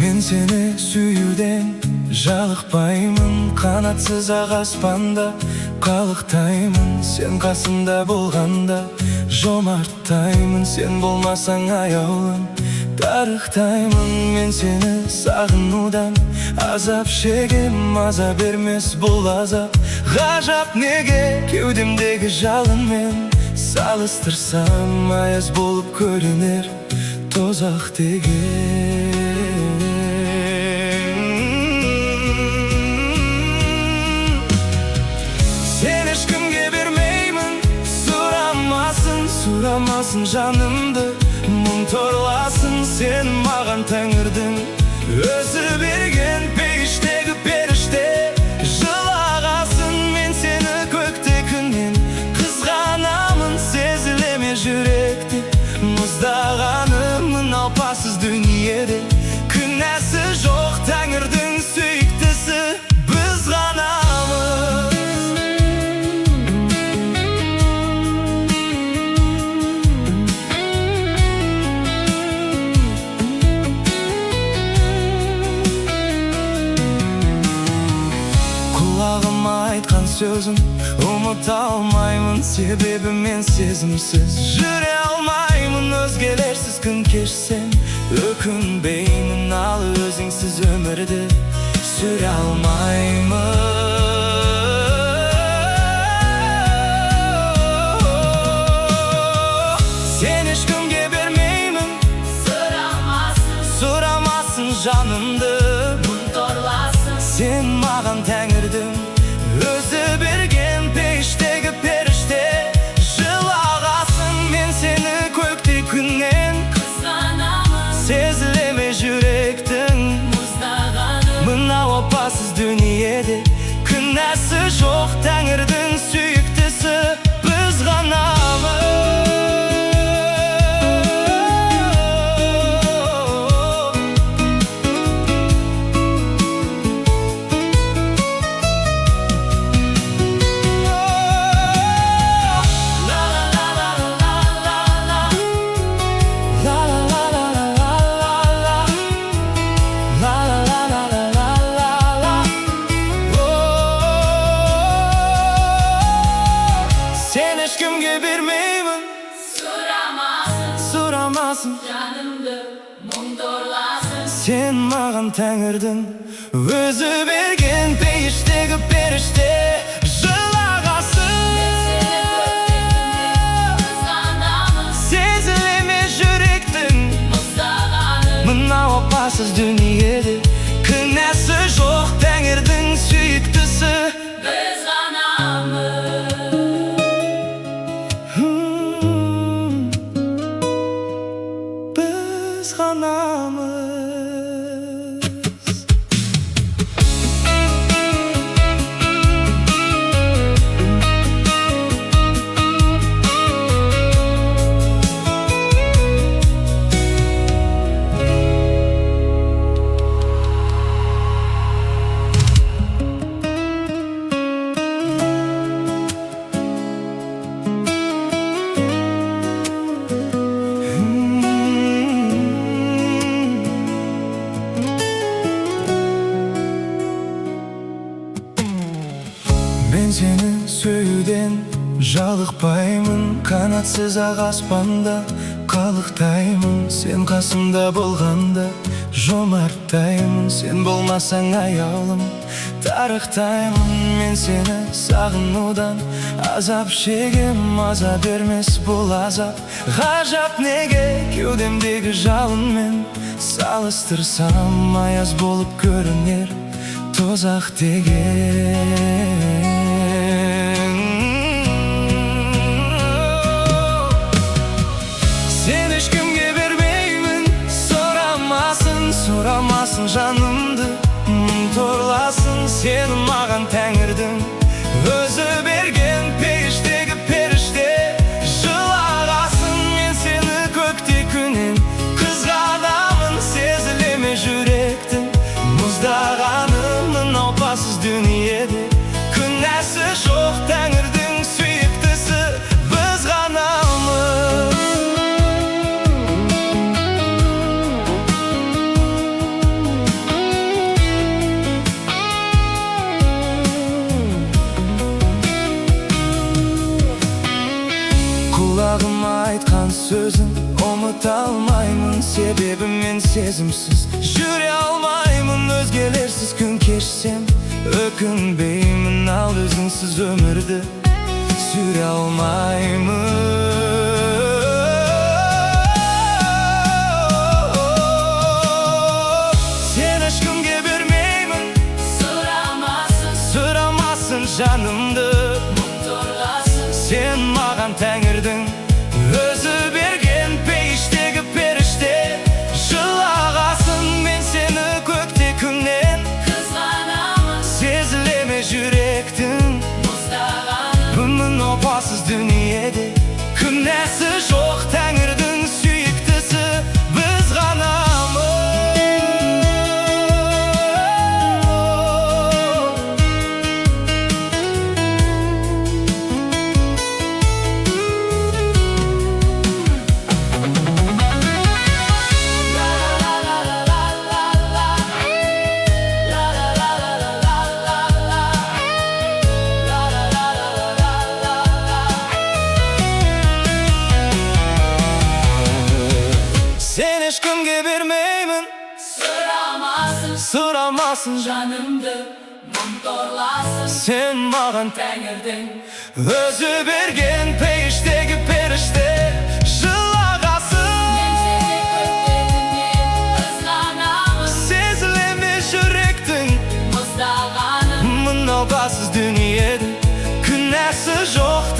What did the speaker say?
Мен сені сүюден жалықпаймын, қанатсыз ақ аспанда қалықтаймын. Сен қасымда болғанда жомарттаймын, сен болмасаң аяулым тарықтаймын. Мен сені сағынудан азап шегем, маза бермес бұл азап. Ғажап неге кеудемдегі жалынмен салыстырсам, аяз болып көрінер тозақ деген. Сұрамасын жанымды, мұң торласын. Сен маған тәңірдің өзі берген пейіштегі періште. Жылағасын, мен сені көкте күннен қызғанамын. Сезілеме жүректе мұздағаны, мынау пассыз дүниеде күнәсі жоқ тәңірдің сүйіктісі біз ғанамыз. Құлағыма айтқан сөзім ұмыта алмаймын, себебі мен сезімсіз жүре алмаймын. Өзгелерсіз күн кешсем өкінбеймін, ал өзіңсіз өмірді сүре алмаймын. Сен ешкімге бермеймін, сұрамасын жанымды, мұң торласын. Сен маған тәңірдің өзі берген пейіштегі періште. Жылағасын, мен сені көкте күннен қызғанамын. Сезілеме жүректің мұздағаны, мынау опасыз дүниеде күнәсі жоқ тәңірдің сүйіктісі біз ғанамыз. Sen ешкімге бермеймін, сұрамасын жанымды, мұң торласын. Сен маған тәңірдің өзі берген пейіштегі періште. Жылағасын, сезілеме жүректің мұздағаны, мынау опасыз дүниеде күнәсі жоқ тәңірдің сүйіктісі біз ғанамыз. Biz ғанамыз. Мен сені сүюден жалықпаймын, қанатсыз ақ аспанда қалықтаймын. Сен қасымда болғанда жомарттаймын, сен болмасаң аяулым тарықтаймын. Мен сені сағынудан азап шегем, маза бермес бұл азап. Ғажап неге кеудемдегі жалынмен салыстырсам, аяз болып көрінер тозақ деген. Сен ешкімге бермеймін, сұрамасын Сұрамасын жанымды, мың торласын сені маған тәңірдің өзі берген пейіштегі періште. Жылағасын мен сені көкте күннен, қызғанамын сезілеме жүректің мұздағанымын опасыз дүниеде. Күнәсі жоқ тәңірдің сүйіктісі біз ғанамыз. Құлағыма айтқан сөзін ұмыта алмаймын, себебі мен сезімсіз жүре алмаймын. Өзгелерсіз күн кешсем өкінбеймін, ал өзіңсіз өмірді сүре алмаймын. Сен ешкімге бермеймін, сұрамасын жанымды, сен маған тәңірдің өзі берген пейіштегі періште. Жылағасын мен сені көкте күннен, қызғанамын сезілеме жүректің мұздағанымын опасыз дүниеде. Күнәсі жоқ тәңірдің сүйіктісі біз ғанамыз. Sen ешкімге бермеймін, сұрамасын жанымды, мың торласын сен маған тәңірдің өзі берген пейіштегі періште. Жылағасын мен сені көкте күннен, қызғанамын сезілеме жүректің мұздағанымын опасыз дүниеде. Күнәсі жоқ